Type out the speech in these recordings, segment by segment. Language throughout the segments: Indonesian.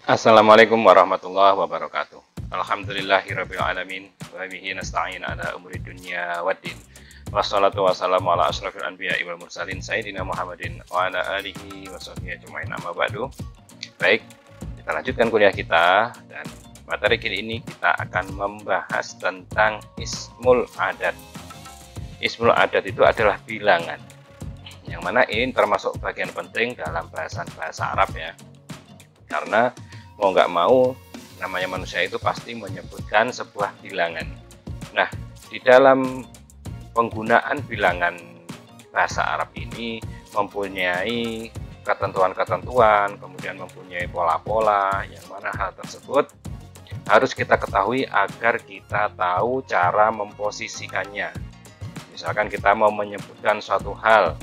Assalamualaikum warahmatullahi wabarakatuh. Alhamdulillahirabbil alamin wa bihi nasta'in ala umuri dunya waddin. Wassalatu wassalamu ala asyrafil anbiya'i wal mursalin sayyidina Muhammadin wa ala alihi wa sahbihi ajmain amma ba'du. Baik, kita lanjutkan kuliah kita dan materi kali ini kita akan membahas tentang ismul adat. Ismul adat itu adalah bilangan. Yang mana ini termasuk bagian penting dalam bahasan bahasa Arab ya. Karena mau nggak mau namanya manusia itu pasti menyebutkan sebuah bilangan. Nah, di dalam penggunaan bilangan bahasa Arab ini mempunyai ketentuan-ketentuan, kemudian mempunyai pola-pola yang mana hal tersebut harus kita ketahui agar kita tahu cara memposisikannya. Misalkan kita mau menyebutkan suatu hal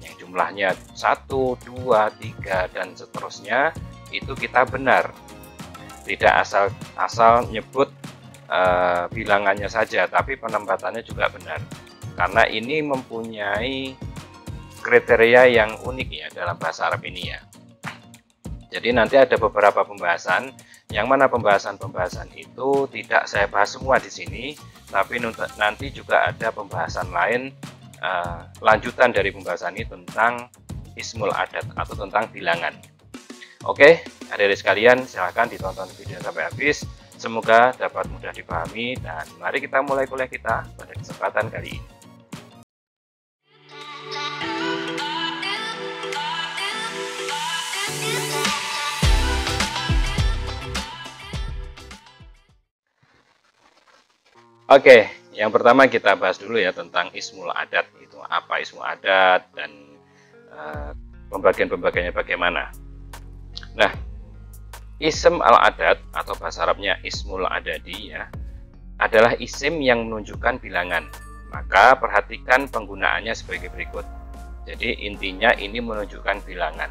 yang jumlahnya 1, 2, 3 dan seterusnya, itu kita benar, tidak asal nyebut bilangannya saja, tapi penempatannya juga benar, karena ini mempunyai kriteria yang unik ya dalam bahasa Arab ini ya. Jadi nanti ada beberapa pembahasan, yang mana pembahasan itu tidak saya bahas semua di sini, tapi nanti juga ada pembahasan lain lanjutan dari pembahasan ini tentang ismul adat atau tentang bilangan. Oke, adik-adik sekalian, silahkan ditonton video sampai habis. Semoga dapat mudah dipahami dan mari kita mulai kuliah kita pada kesempatan kali ini. Oke, yang pertama kita bahas dulu ya tentang ismul adat. Itu apa ismul adat dan pembagian-pembagiannya bagaimana. Nah, ism al-adat atau bahasa Arabnya ismul adadi ya, adalah isim yang menunjukkan bilangan. Maka perhatikan penggunaannya sebagai berikut. Jadi intinya ini menunjukkan bilangan,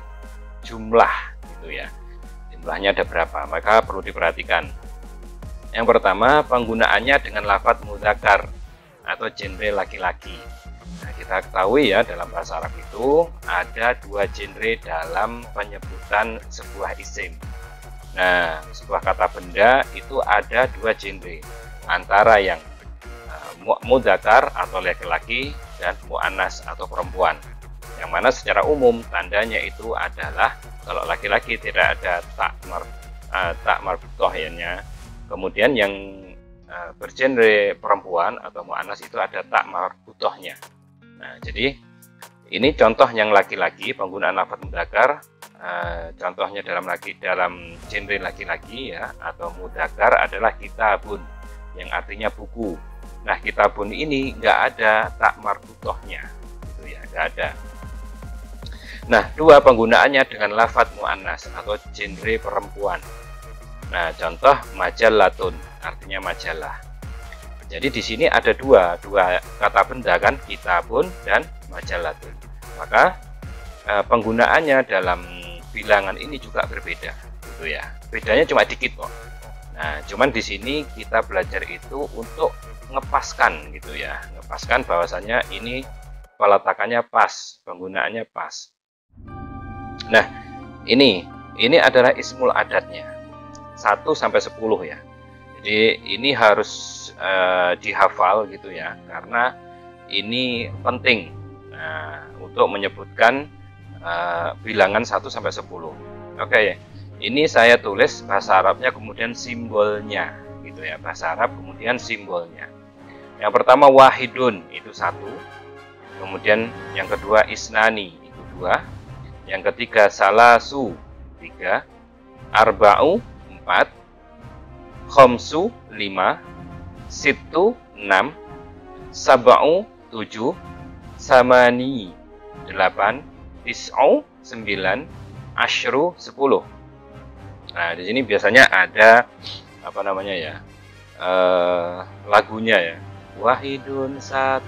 jumlah gitu ya. Jumlahnya ada berapa, maka perlu diperhatikan. Yang pertama, penggunaannya dengan lafadz mudzakkar atau genre laki-laki. Nah, kita ketahui ya dalam bahasa Arab itu ada dua genre dalam penyebutan sebuah isim. Nah, sebuah kata benda itu ada dua genre, antara yang mudzakkar atau laki-laki dan muannas atau perempuan. Yang mana secara umum tandanya itu adalah kalau laki-laki tidak ada tak marbutohnya. Kemudian yang bergenre perempuan atau muannas itu ada tak marbutohnya. Nah, jadi ini contoh yang laki-laki, penggunaan lafadz mudzakkar. Contohnya dalam genre laki-laki ya atau mudzakkar adalah kitabun yang artinya buku. Nah, kitabun ini nggak ada tak marbutohnya, gitu ya, nggak ada. Nah, dua penggunaannya dengan lafadz muannas atau genre perempuan. Nah, contoh majallatun artinya majalah. Jadi di sini ada dua kata benda kan, kitabun dan majallatun. Maka penggunaannya dalam bilangan ini juga berbeda, gitu ya. Bedanya cuma dikit kok. Nah, cuman di sini kita belajar itu untuk ngepaskan, gitu ya, ngepaskan bahwasanya ini peletakannya pas, penggunaannya pas. Nah, ini adalah ismul adatnya 1 sampai 10 ya. Jadi ini harus dihafal gitu ya, karena ini penting untuk menyebutkan bilangan 1 sampai 10. Oke, ini saya tulis bahasa Arabnya kemudian simbolnya gitu ya, bahasa Arab kemudian simbolnya. Yang pertama wahidun itu 1, kemudian yang kedua isnani itu 2, yang ketiga salasu 3, arba'u 4, khomsu 5, sittu 6, sab'u 7, samani 8, tis'u 9, asyru 10. Nah, di sini biasanya ada apa namanya ya, lagunya ya, wahidun 1,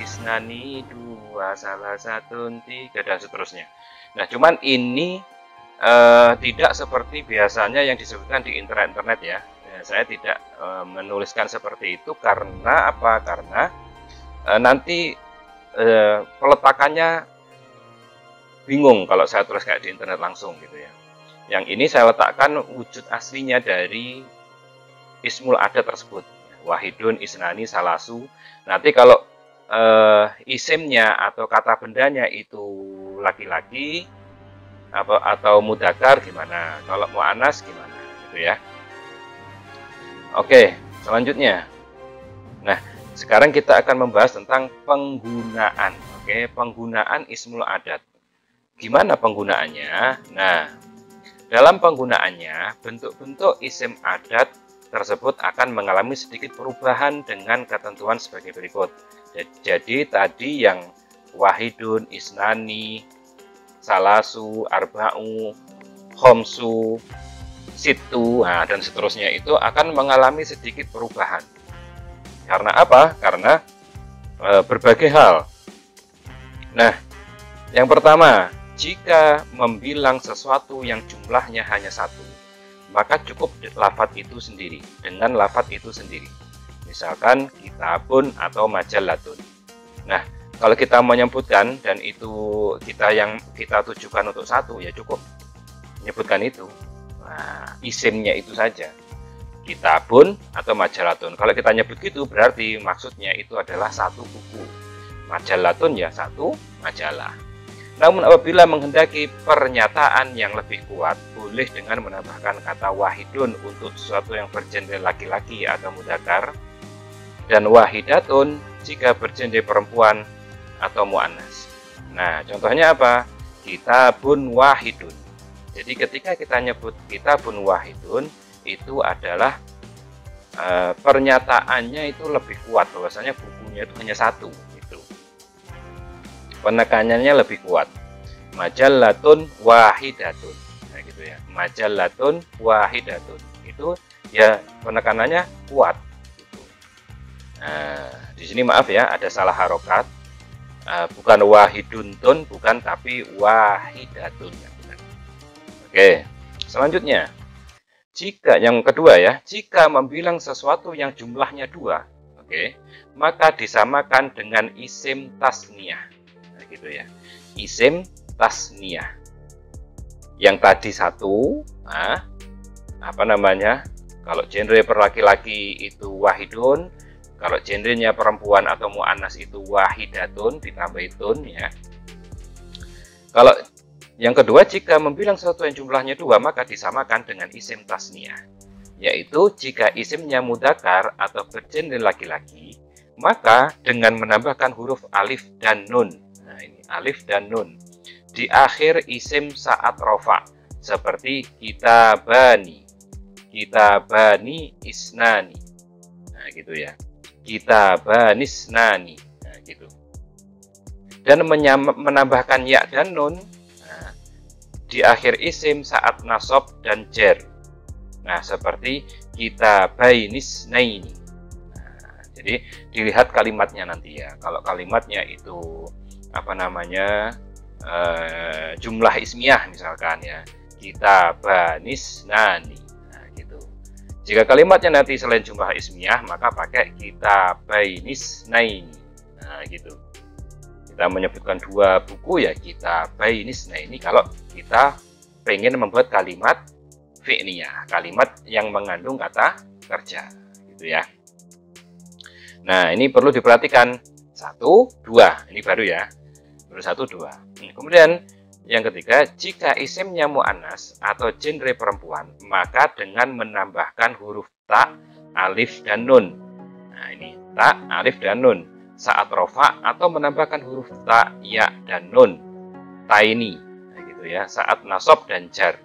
isnani 2, salah satun 3 dan seterusnya. Nah, cuman ini tidak seperti biasanya yang disebutkan di internet ya. Saya tidak menuliskan seperti itu karena apa? Karena nanti peletakannya bingung kalau saya tulis kayak di internet langsung gitu ya. Yang ini saya letakkan wujud aslinya dari ismul adat tersebut. Wahidun, isnani, salasu. Nanti kalau isimnya atau kata bendanya itu laki-laki atau mudzakkar gimana? Kalau muannas gimana? Gitu ya. Oke, selanjutnya. Nah, sekarang kita akan membahas tentang penggunaan. Oke, penggunaan ismul adat. Gimana penggunaannya? Nah, dalam penggunaannya, bentuk-bentuk isim adat tersebut akan mengalami sedikit perubahan dengan ketentuan sebagai berikut. Jadi tadi yang wahidun, isnani, salasu, arba'u, khomsu, situ, dan seterusnya itu akan mengalami sedikit perubahan. Karena apa? Karena berbagai hal. Nah, yang pertama, jika membilang sesuatu yang jumlahnya hanya satu, maka cukup lafadz itu sendiri, dengan lafadz itu sendiri. Misalkan kitabun atau majallatun. Nah, kalau kita menyebutkan dan itu yang kita tujukan untuk satu, ya cukup menyebutkan itu. Nah, isimnya itu saja. Kitabun atau majallatun. Kalau kita nyebut gitu berarti maksudnya itu adalah satu buku. Majallatun ya satu majalah. Namun apabila menghendaki pernyataan yang lebih kuat, boleh dengan menambahkan kata wahidun untuk sesuatu yang bergender laki-laki atau mudzakkar, dan wahidatun jika bergender perempuan atau muannas. Nah, contohnya apa? Kitabun wahidun. Jadi ketika kita nyebut kitabun wahidun, itu adalah pernyataannya itu lebih kuat, bahwasanya bukunya itu hanya satu. Penekanannya lebih kuat. Majallatun wahidatun. Nah, gitu ya. Majallatun wahidatun. Itu ya penekanannya kuat. Gitu. Nah, di sini maaf ya, ada salah harokat. Bukan wahiduntun, bukan, tapi wahidatun. Oke, selanjutnya. Jika yang kedua ya, jika membilang sesuatu yang jumlahnya dua, oke, maka disamakan dengan isim tasniyah. Gitu ya, isim tasniyah. Yang tadi satu, apa namanya? Kalau genre per laki-laki itu wahidun, kalau genrenya perempuan atau muannas itu wahidatun ditambah tun ya. Kalau yang kedua, jika membilang sesuatu yang jumlahnya dua, maka disamakan dengan isim tasniyah, yaitu jika isimnya mudzakkar atau bergenre laki-laki, maka dengan menambahkan huruf alif dan nun. Alif dan nun di akhir isim saat rofa, seperti kitabani isnani. Nah, gitu ya. Kitabani isnani. Nah, gitu. Dan menambahkan ya dan nun di akhir isim saat nasab dan jar. Nah, seperti kitabaini isnaini. Nah, jadi dilihat kalimatnya nanti ya. Kalau kalimatnya itu apa namanya jumlah ismiyah misalkan ya, kitabanisnani. Nah, gitu. Jika kalimatnya nanti selain jumlah ismiyah, maka pakai kitabainisnaini. Nah, gitu. Kita menyebutkan dua buku ya kitabainisnaini kalau kita pengen membuat kalimat fi'liyah, kalimat yang mengandung kata kerja, gitu ya. Nah, ini perlu diperhatikan. 1, 2, ini baru ya. Baru 1, 2. Kemudian yang ketiga, jika isimnya muannas atau genre perempuan, maka dengan menambahkan huruf ta, alif dan nun. Nah, ini ta, alif dan nun saat rofa, atau menambahkan huruf ta, ya dan nun. Taini. Nah, gitu ya, saat nasab dan jar.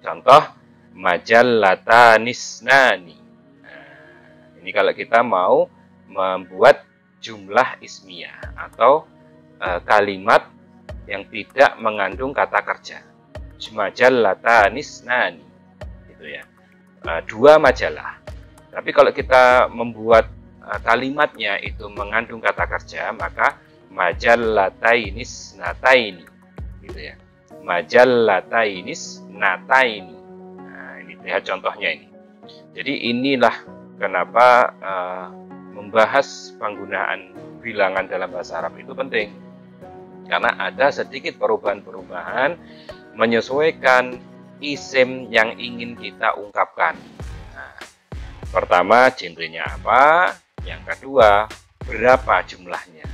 Contoh majallatanisnani. Nah, ini kalau kita mau membuat jumlah ismiyah atau kalimat yang tidak mengandung kata kerja. Majallatanisnani, gitu ya. 2 majalah. Tapi kalau kita membuat kalimatnya itu mengandung kata kerja, maka majallatainisnataini, gitu ya. Majallatainisnataini. Nah, ini lihat contohnya ini. Jadi inilah kenapa membahas penggunaan bilangan dalam bahasa Arab itu penting, karena ada sedikit perubahan-perubahan menyesuaikan isim yang ingin kita ungkapkan. Nah, pertama, genrenya apa? Yang kedua, berapa jumlahnya?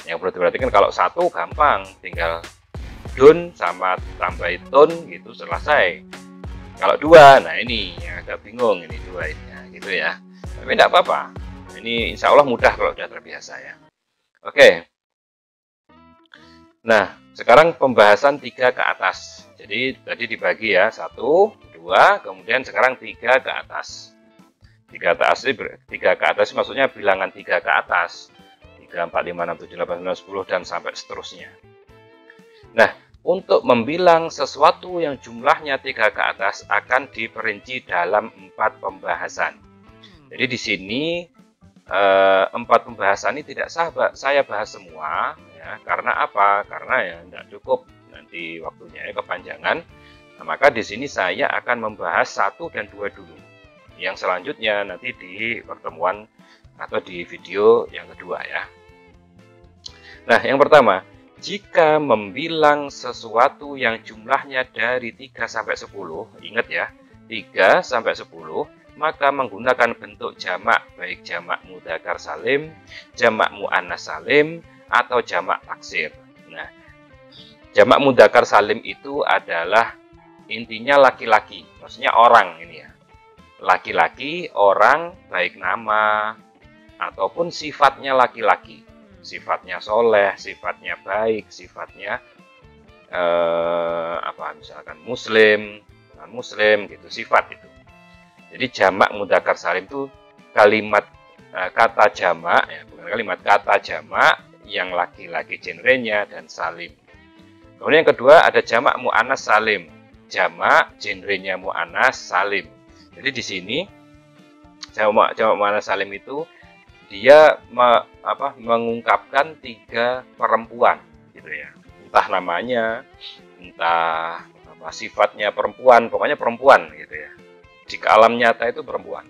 Yang perlu diperhatikan, kalau satu gampang, tinggal don sama tambahin ton gitu selesai. Kalau dua, nah ini yang agak bingung, ini dua ini, ya, gitu ya. Tapi tidak apa-apa. Ini insya Allah mudah kalau sudah terbiasa ya. Oke. Nah, sekarang pembahasan 3 ke atas. Jadi tadi dibagi ya, 1, 2, kemudian sekarang 3 ke atas. 3 ke atas maksudnya bilangan 3 ke atas. 3, 4, 5, 6, 7, 8, 9, 10 dan sampai seterusnya. Nah, untuk membilang sesuatu yang jumlahnya 3 ke atas akan diperinci dalam 4 pembahasan. Jadi di sini 4 pembahasan ini tidak saya bahas semua ya. Karena apa? Karena ya tidak cukup, nanti waktunya ya kepanjangan. Nah, maka di sini saya akan membahas 1 dan 2 dulu. Yang selanjutnya nanti di pertemuan atau di video yang kedua ya. Nah, yang pertama, jika membilang sesuatu yang jumlahnya dari 3 sampai 10, ingat ya, 3 sampai 10, maka menggunakan bentuk jamak, baik jamak mudzakkar salim, jamak muannas salim, atau jamak taksir. Nah, jamak mudzakkar salim itu adalah intinya laki-laki, maksudnya orang ini ya. Laki-laki, orang, baik nama ataupun sifatnya laki-laki. Sifatnya soleh, sifatnya baik, sifatnya misalkan muslim, non-muslim gitu, sifat itu. Jadi jamak mudzakkar salim itu kalimat kata jamak ya, bukan kalimat, kata jamak yang laki-laki genrenya dan salim. Kemudian yang kedua ada jamak muannas salim. Jamak genrenya muannas salim. Jadi di sini jamak muannas salim itu dia mengungkapkan 3 perempuan gitu ya. Entah namanya, entah sifatnya perempuan, pokoknya perempuan gitu ya. Jika alam nyata itu perempuan.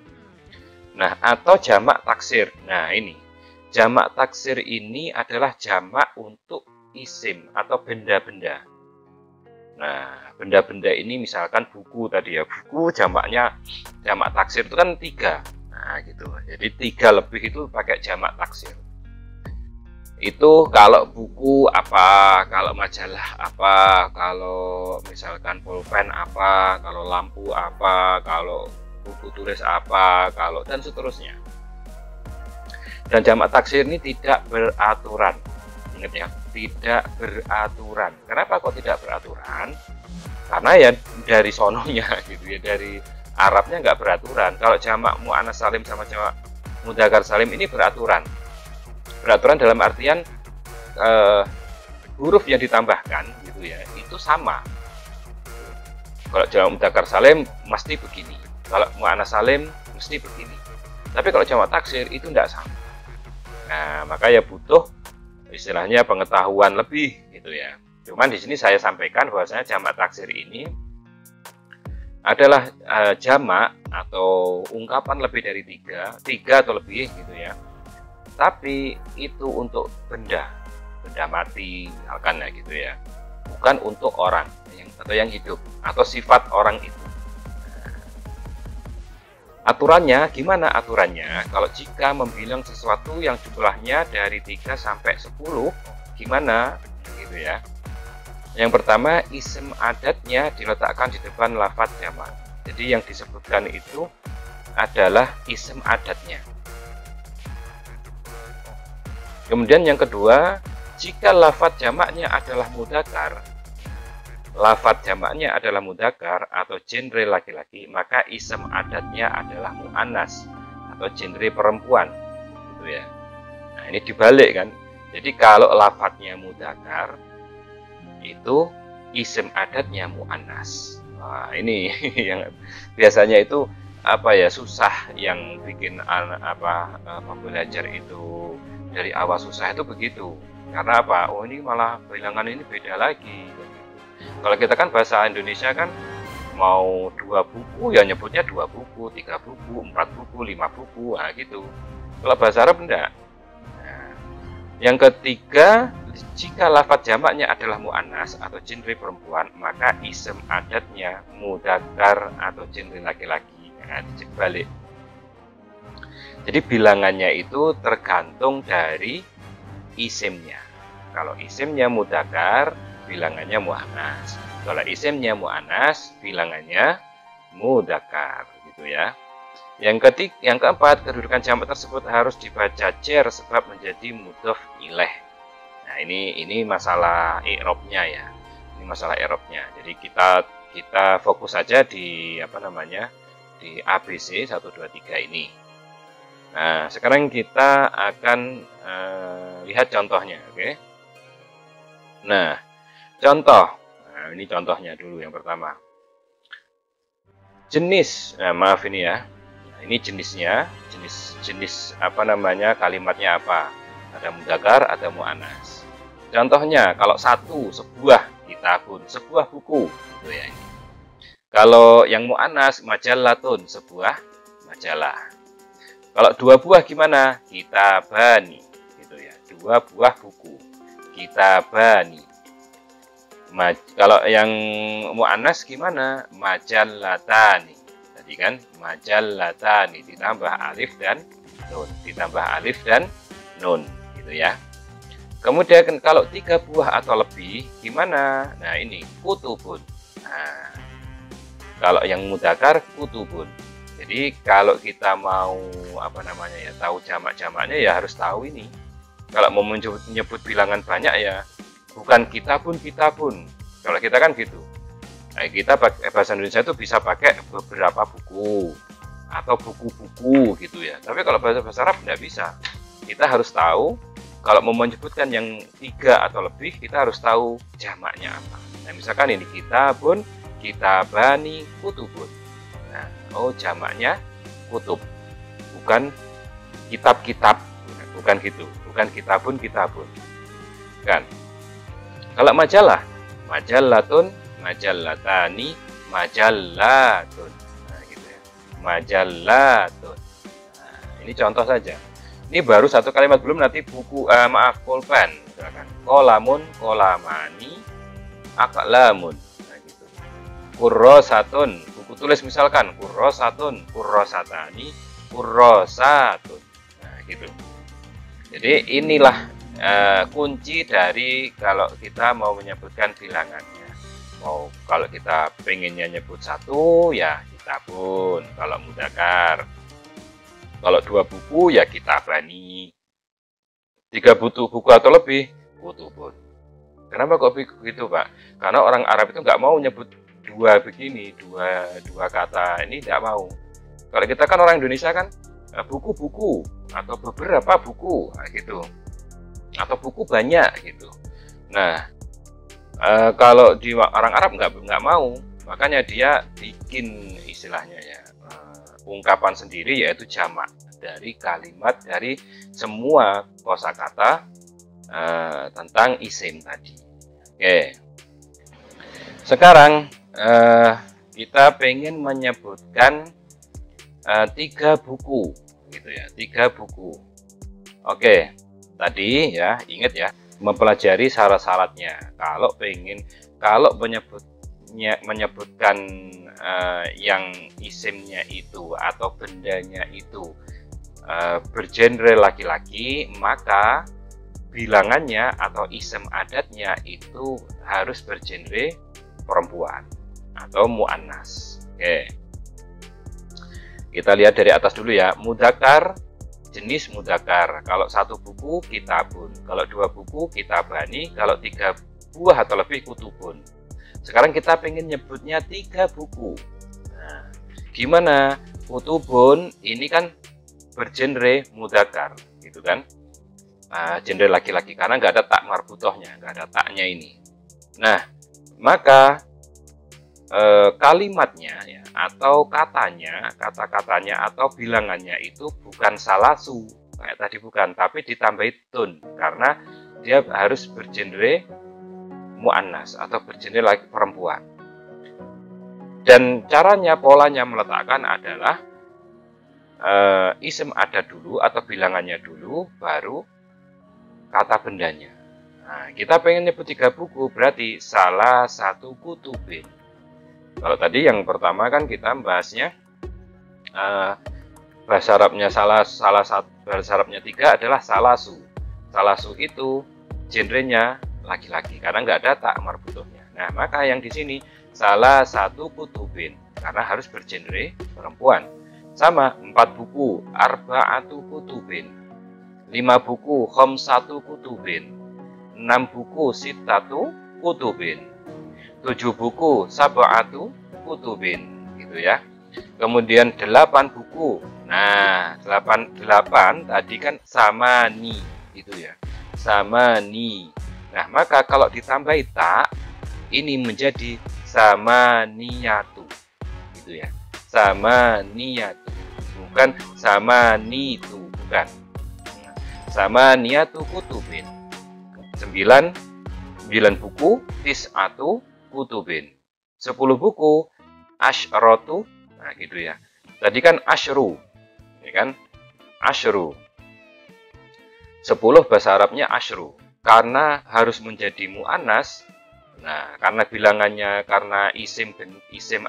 Nah, atau jamak taksir. Nah, ini. Jamak taksir ini adalah jamak untuk isim atau benda-benda. Nah, benda-benda ini misalkan buku tadi ya. Buku jamaknya, jamak taksir itu kan 3. Nah, gitu. Jadi 3 lebih itu pakai jamak taksir. Itu kalau buku apa, kalau majalah apa, kalau misalkan pulpen apa, kalau lampu apa, kalau buku tulis apa, kalau dan seterusnya. Dan jamak taksir ini tidak beraturan. Ingat ya, tidak beraturan. Kenapa kok tidak beraturan? Karena ya dari sononya gitu ya, dari Arabnya nggak beraturan. Kalau jamak muannas salim sama jamak mudzakkar salim ini beraturan. Beraturan dalam artian huruf yang ditambahkan gitu ya, itu sama. Kalau jamak mudzakkar salim mesti begini, kalau muannas salim mesti begini. Tapi kalau jamak taksir itu tidak sama. Nah, maka ya butuh istilahnya pengetahuan lebih gitu ya. Cuman di sini saya sampaikan bahwasanya jamak taksir ini adalah jamak atau ungkapan lebih dari 3 atau lebih gitu ya. Tapi itu untuk benda mati misalkan ya gitu ya, bukan untuk orang yang hidup atau sifat orang itu. Aturannya gimana? Aturannya kalau jika membilang sesuatu yang jumlahnya dari 3 sampai 10 gimana gitu ya. Yang pertama, isim adatnya diletakkan di depan lafadz jamak. Jadi yang disebutkan itu adalah isim adatnya. Kemudian yang kedua, jika lafadz jamaknya adalah mudzakkar, atau genre laki-laki, maka isim adatnya adalah muannas atau genre perempuan, gitu ya. Nah, ini dibalik kan. Jadi kalau lafadznya mudzakkar, itu isim adatnya muannas. Nah, ini yang biasanya itu susah, yang bikin pembelajar itu dari awal susah itu begitu. Karena apa? Oh, ini malah bilangan ini beda lagi. Kalau kita kan bahasa Indonesia kan mau 2 buku ya nyebutnya 2 buku, 3 buku, 4 buku, 5 buku, nah gitu. Kalau bahasa Arab enggak. Nah, Yang ketiga, jika lafadz jamaknya adalah mu'annas atau genre perempuan, maka isim adatnya mudzakkar atau genre laki-laki. Nah, balik. Jadi bilangannya itu tergantung dari isimnya. Kalau isimnya mudzakkar, bilangannya mu'annas. Kalau isimnya mu'annas, bilangannya mudzakkar, gitu ya. Yang keempat, kedudukan jamak tersebut harus dibaca jar sebab menjadi mudhof ilaih. Nah, ini masalah i'rabnya ya. Ini masalah i'rabnya. Jadi kita fokus saja di di ABC 1 2 3 ini. Nah, sekarang kita akan lihat contohnya, oke? Nah, contoh. Nah, ini contohnya dulu yang pertama. Jenis, maaf ini ya. Ini jenisnya, jenis kalimatnya apa? Ada mudzakkar, ada mu'annas. Contohnya, kalau satu, sebuah kitabun, sebuah buku, gitu ya ini. Kalau yang mu'annas, majallatun, sebuah majalah. Kalau dua buah gimana? Kitabani, gitu ya. Dua buah buku, kitabani. Kalau yang mu'annas gimana? Majallatani. Kan majallatani ditambah alif dan nun, gitu ya. Kemudian kalau 3 buah atau lebih gimana? Nah, ini kutubun. Nah, kalau yang mudzakkar kutubun. Jadi kalau kita mau tahu jamak-jamaknya ya harus tahu ini. Kalau mau menyebut bilangan banyak ya bukan kitabun. Kalau kita kan gitu. Nah, kita pakai bahasa Indonesia itu bisa pakai beberapa buku atau buku-buku gitu ya. Tapi kalau bahasa Arab tidak bisa. Kita harus tahu kalau mau menyebutkan yang 3 atau lebih, kita harus tahu jamaknya apa. Nah, misalkan ini kitabun, kitabani, kutubun. Nah, jamaknya kutub, bukan kitab-kitab, bukan gitu, bukan kitabun. Kan? Kalau majalah, majallatun, majallatani, majallatun. Nah, gitu ya. Majallatun. Nah, ini contoh saja. Ini baru satu kalimat, belum nanti buku pulpen. Misalkan kolamun, kolamani, aqlamun. Nah, gitu. Kurrosatun, buku tulis misalkan kurrosatun, kurrosatani, kurrosatun. Nah, gitu. Jadi inilah kunci dari kalau kita mau menyebutkan bilangannya. Kalau kita pengennya nyebut satu ya kitabun, kalau mudzakkar. Kalau 2 buku ya kitabani. 3 buku atau lebih kutubun. Kenapa kok begitu, Pak? Karena orang Arab itu nggak mau nyebut dua begini, dua kata ini nggak mau. Kalau kita kan orang Indonesia kan buku-buku atau beberapa buku gitu, atau buku banyak gitu. Nah, kalau di orang Arab nggak mau, makanya dia bikin istilahnya ya ungkapan sendiri, yaitu jamak dari kalimat dari semua kosakata tentang isim tadi. Oke, sekarang kita pengen menyebutkan 3 buku gitu ya, 3 buku. Oke, tadi ya ingat ya, mempelajari syarat-syaratnya. Kalau menyebutkan yang isimnya itu atau bendanya itu bergenre laki-laki, maka bilangannya atau isim adatnya itu harus bergenre perempuan atau mu'annas. Oke, kita lihat dari atas dulu ya. Mudzakkar, jenis mudzakkar. Kalau 1 buku kitabun, kalau 2 buku kitabani, kalau 3 buah atau lebih kutubun. Sekarang kita pengen nyebutnya 3 buku. Nah, gimana? Kutubun ini kan bergenre mudzakkar, gitu kan? Genre laki-laki karena nggak ada tak marbutohnya, nggak ada taknya ini. Nah, maka kalimatnya ya, atau kata-katanya atau bilangannya itu bukan salasu kayak tadi, bukan, tapi ditambahi tun karena dia harus bergenre mu'annas atau bergenre laki perempuan. Dan polanya meletakkan adalah isim ada dulu atau bilangannya dulu, baru kata bendanya. Nah, kita pengen nyebut 3 buku, berarti salah satu kutubin. Kalau tadi yang pertama kan kita bahasnya bahasa Arabnya bahasa Arabnya 3 adalah salasu. Salasu itu genrenya laki-laki karena nggak ada tak marbutohnya. Nah, maka yang di sini salah satu kutubin karena harus bergenre perempuan. Sama 4 buku arba'atu kutubin, 5 buku khamsatu kutubin, 6 buku sittatu kutubin, 7 buku sab'atu kutubin, gitu ya. Kemudian 8 buku. Nah, 8 tadi kan samani, gitu ya. Samani. Nah, maka kalau ditambahi tak, ini menjadi samaniyatu, gitu ya. Samaniyatu, bukan samanitu, bukan. Samaniyatu kutubin. 9 buku tis'atu kutubin. 10 buku asyratu. Nah, gitu ya. Tadi kan asyru, ya kan? Asyru. 10 bahasa Arabnya asyru. Karena harus menjadi mu'annas. Nah, karena bilangannya, karena isim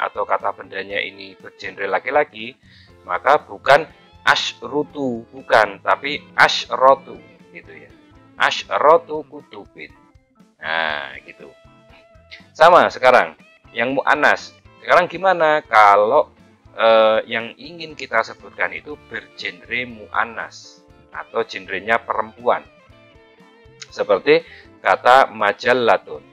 atau kata bendanya ini bergenre laki-laki, maka bukan asyrutu, bukan, tapi asyratu, gitu ya. Asyratu kutubin. Nah, gitu. Sama sekarang, yang mu'annas. Sekarang gimana kalau yang ingin kita sebutkan itu bergenre mu'annas atau genrenya perempuan? Seperti kata majallatun.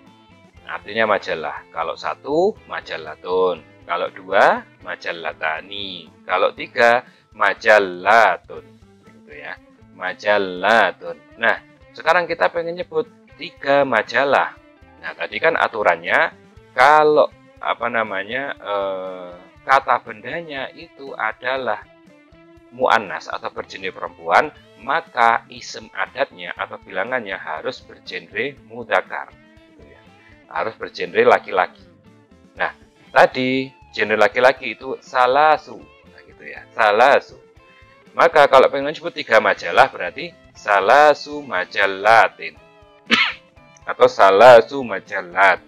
Artinya majalah. Kalau 1 majallatun, kalau 2 majallatani, kalau 3 majallatun, gitu ya. Majallatun. Nah, sekarang kita pengen nyebut 3 majalah. Nah, tadi kan aturannya kalau kata bendanya itu adalah mu'annas atau bergenre perempuan, maka isim adatnya atau bilangannya harus bergenre mudzakkar. Harus bergenre laki-laki. Nah, tadi genre laki-laki itu salasu, nah, gitu ya, salasu. Maka kalau pengen sebut 3 majalah berarti salasu majallatin atau salasu majallat.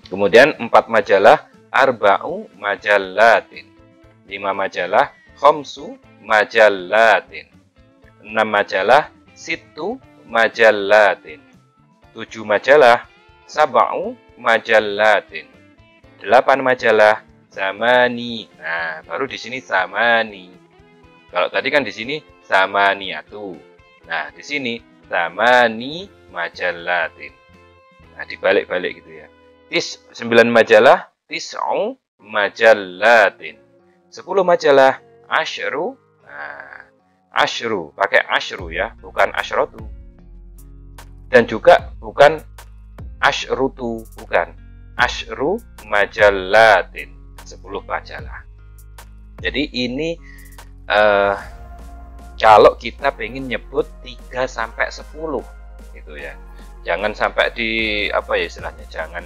Kemudian 4 majalah arba'u majallatin, 5 majalah khamsu majallatin, 6 majalah sittu majallatin, 7 majalah sab'u majallatin, 8 majalah samani. Nah, baru di sini samani. Kalau tadi kan di sini samaniyatu. Nah, di sini samani majallatin. Nah, dibalik-balik gitu ya. 9 majalah tis'u majallatin. 10 majalah asyru. Nah, asyru pakai asyru ya, bukan asyratu. Dan juga bukan asyrutu, bukan. Asyru majallatin, 10 majalah. Jadi ini kalau kita pengen nyebut 3 sampai 10 gitu ya. Jangan sampai istilahnya jangan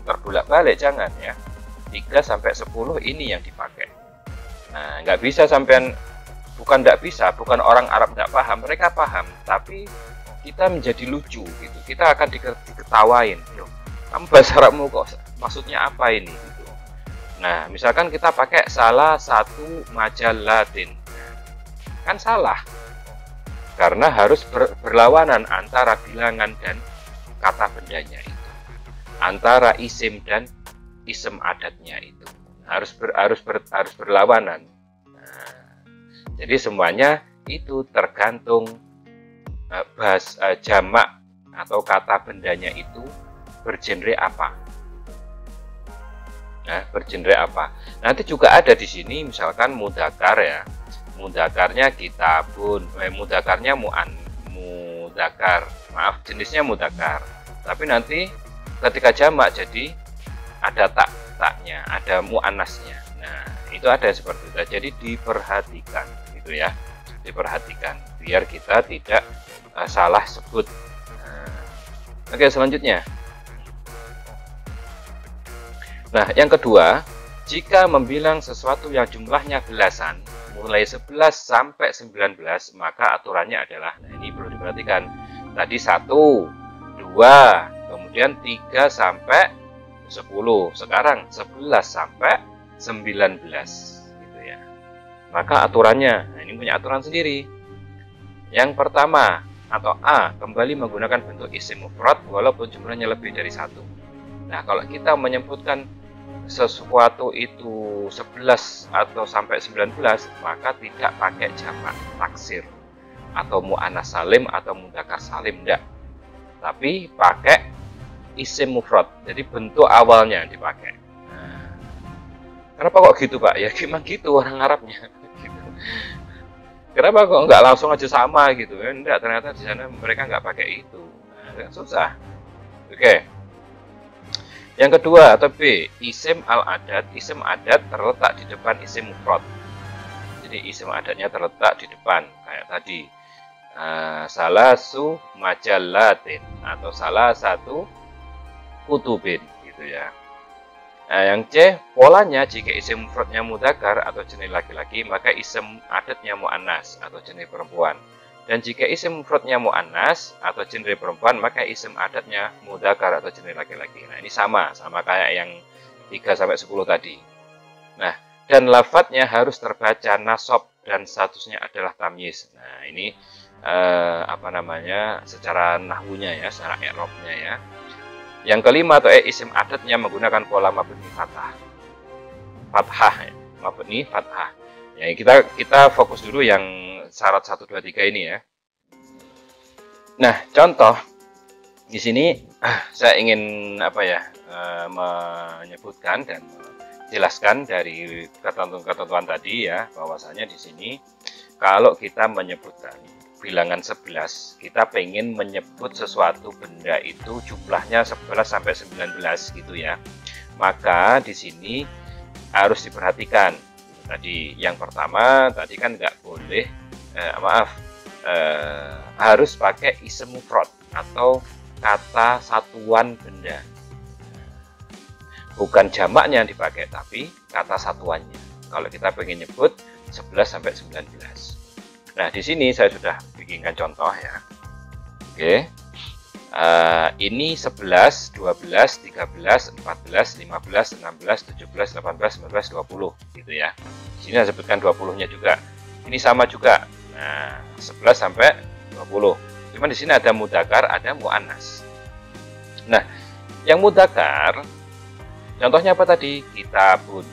terbolak-balik, jangan ya. 3 sampai 10 ini yang dipakai. Nah, nggak bisa sampean, bukan orang Arab nggak paham, mereka paham, tapi kita menjadi lucu gitu, kita akan diketawain, loh, kamu bahasa Arabmu kok maksudnya apa ini gitu. Nah, misalkan kita pakai salah satu majallatin, kan salah karena harus berlawanan antara bilangan dan kata bendanya itu, antara isim dan isim adatnya itu harus berlawanan. Nah, jadi semuanya itu tergantung jamak atau kata bendanya itu bergenre apa. Nah, bergenre apa. Nanti juga ada di sini misalkan mudzakkar ya. Mudzakarnya kitabun, mudzakarnya mudzakkar. Maaf, jenisnya mudzakkar. Tapi nanti ketika jamak jadi ada taknya, ada muannasnya. Nah, itu ada seperti itu. Jadi diperhatikan gitu ya. Diperhatikan biar kita tidak salah sebut. Oke, selanjutnya. Nah, yang kedua, jika membilang sesuatu yang jumlahnya belasan, mulai 11 sampai 19, maka aturannya adalah, nah ini perlu diperhatikan, tadi 1, 2, kemudian 3 sampai 10. Sekarang 11 sampai 19 gitu ya. Maka aturannya, nah ini punya aturan sendiri. Yang pertama atau A, kembali menggunakan bentuk isim mufrad walaupun jumlahnya lebih dari 1. Nah, kalau kita menyebutkan sesuatu itu 11 atau sampai 19, maka tidak pakai jamak taksir atau mu'annas salim atau mudzakkar salim, enggak. Tapi pakai isim mufrad. Jadi bentuk awalnya dipakai. Nah, kenapa kok gitu, Pak? Ya gimana gitu orang Arabnya. Gitu. Kenapa kok nggak langsung aja sama gitu? Enggak, ternyata di sana mereka nggak pakai itu. Nah, susah. Oke. Yang kedua atau B, isim al-adat. Isim adat terletak di depan isim mufrad. Jadi isim adatnya terletak di depan. Kayak tadi, salasu majallatin atau salah satu kutubin gitu ya. Nah, yang C, polanya jika isim mufradnya mudzakkar atau jenis laki-laki, maka isim adatnya muannas atau jenis perempuan. Dan jika isim mufradnya muannas atau jenis perempuan, maka isim adatnya mudzakkar atau jenis laki-laki. Nah, ini sama kayak yang 3 sampai 10 tadi. Nah, dan lafadznya harus terbaca nasab dan statusnya adalah tamyiz. Nah, ini secara nahwunya ya, secara i'rabnya ya. Yang kelima atau isim adatnya menggunakan pola mabni fathah. Ya, mabni fathah. Ya, kita fokus dulu yang syarat 1 2 3 ini ya. Nah, contoh di sini saya ingin menyebutkan dan menjelaskan dari ketentuan tadi ya, bahwasanya di sini kalau kita menyebutkan bilangan 11, kita pengen menyebut sesuatu benda itu jumlahnya 11 sampai 19 gitu ya. Maka di sini harus diperhatikan. Tadi yang pertama tadi kan nggak boleh harus pakai isim mufrad atau kata satuan benda. Bukan jamaknya yang dipakai, tapi kata satuannya. Kalau kita pengen nyebut 11 sampai 19. Nah, di sini saya sudah bikinkan contoh ya. Oke. Ini 11, 12, 13, 14, 15, 16, 17, 18, 19, 20 gitu ya. Di sini saya sebutkan 20-nya juga. Ini sama juga. Nah, 11 sampai 20. Cuma di sini ada mudzakkar, ada muannas. Nah, yang mudzakkar contohnya apa tadi? Kitabun.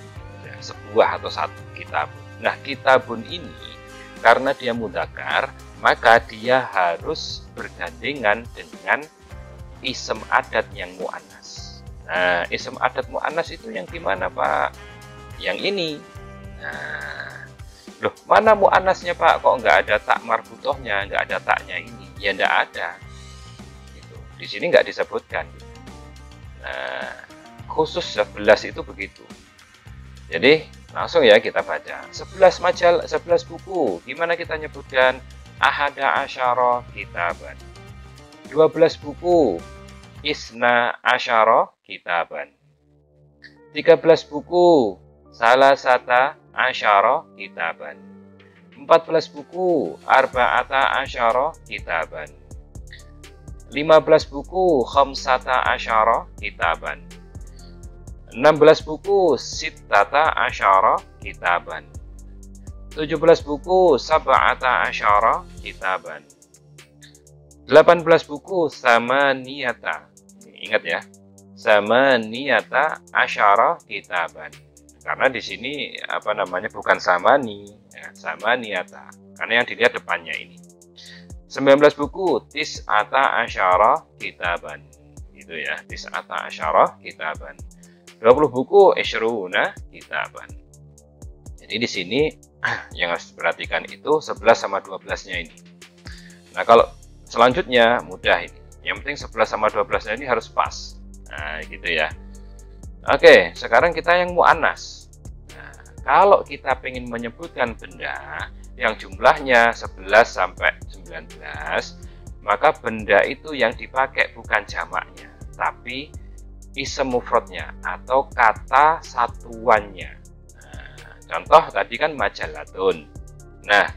Sebuah atau satu kitabun. Nah, kitabun ini karena dia mudzakkar, maka dia harus bergandengan dengan isim adat yang muannas. Nah, isim adat muannas itu yang gimana, Pak? Yang ini. Nah, loh, mana muannasnya, Pak? Kok nggak ada tak marbutohnya, nggak ada taknya ini? Ya nggak ada. Gitu. Di sini nggak disebutkan. Nah, khusus 11 itu begitu. Jadi langsung ya kita baca 11 buku. Gimana kita nyebutkan? Ahada asyara kitaban. 12 buku. Isna asyara kitaban. 13 buku. Salasata asyara kitaban. 14 buku. Arba'ata asyara kitaban. 15 buku. Khamsata asyara kitaban. 16 buku sittata asyara kitaban. 17 buku sab'ata asyara kitaban. 18 buku samaniyata. Ingat ya. Samaniyata asyara kitaban. Karena di sini bukan samani, ya, samaniyata. Karena yang dilihat depannya ini. 19 buku tis'ata asyara kitaban. Itu ya, tis'ata asyara kitaban. 20 buku isyruna kitaban. Jadi di sini yang harus diperhatikan itu 11 sama 12-nya ini. Nah, kalau selanjutnya mudah ini. Yang penting 11 sama 12-nya ini harus pas. Nah, gitu ya. Oke, sekarang kita yang muannas. Nah, kalau kita ingin menyebutkan benda yang jumlahnya 11 sampai 19, maka benda itu yang dipakai bukan jamaknya, tapi isim mufradnya atau kata satuannya. Nah, contoh tadi kan majalatun. Nah,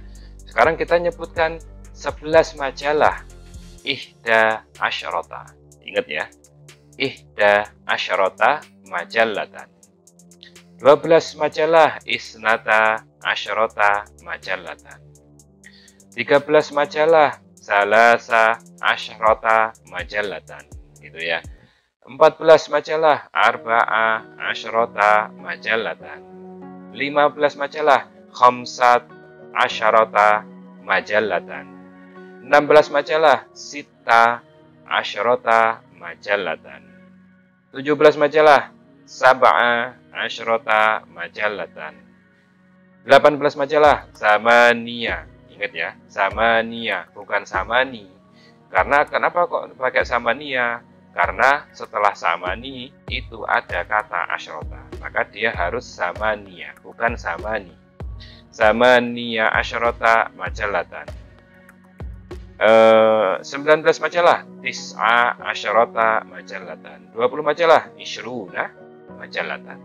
sekarang kita nyebutkan 11 majalah. ihda asyrota. Ingat ya, ihda asyrota majallatan. 12 majalah, isnata asyrota majallatan. 13 majalah, salasa asyrota majallatan. Gitu ya. 14 majalah, arba'a asyrota majallatan. 15 majalah, khamsat asyrota majallatan. 16 majalah, sita asyrota majallatan. 17 majalah, sab'a asyrota majallatan. 18 majalah, samania. Ingat ya, samania, bukan samani. Karena kenapa kok pakai samania? Karena setelah samani itu ada kata asyrota, maka dia harus samania, bukan samani. Samania asyrota majallatan. 19 majalah, tis'a asyrota majallatan. 20 majalah, isyruna majallatan.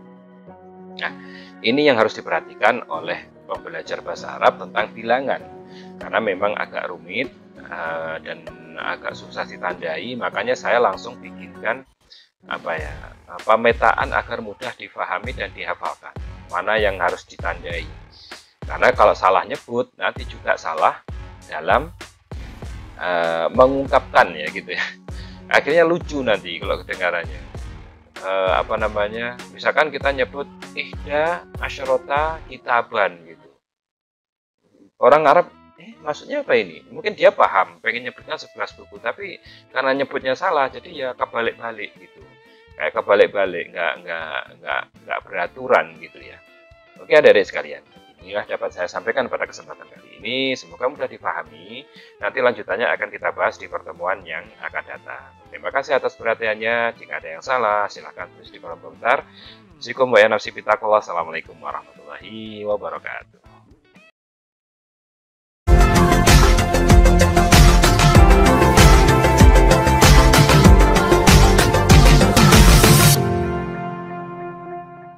Nah, ini yang harus diperhatikan oleh pembelajar bahasa Arab tentang bilangan, karena memang agak rumit dan agak susah ditandai, makanya saya langsung bikinkan pemetaan agar mudah difahami dan dihafalkan mana yang harus ditandai. Karena kalau salah nyebut nanti juga salah dalam mengungkapkan ya gitu ya. Akhirnya lucu nanti kalau kedengarannya. Misalkan kita nyebut ihda asyrota kitaban gitu. Orang Arab maksudnya apa ini? Mungkin dia paham, pengen nyebutnya 11 buku, tapi karena nyebutnya salah, jadi ya kebalik-balik gitu. Kayak kebalik-balik, nggak beraturan gitu ya. Oke, adik-adik sekalian, inilah dapat saya sampaikan pada kesempatan kali ini. Semoga mudah dipahami. Nanti lanjutannya akan kita bahas di pertemuan yang akan datang. Terima kasih atas perhatiannya. Jika ada yang salah, silahkan tulis di kolom komentar. Assalamualaikum warahmatullahi wabarakatuh.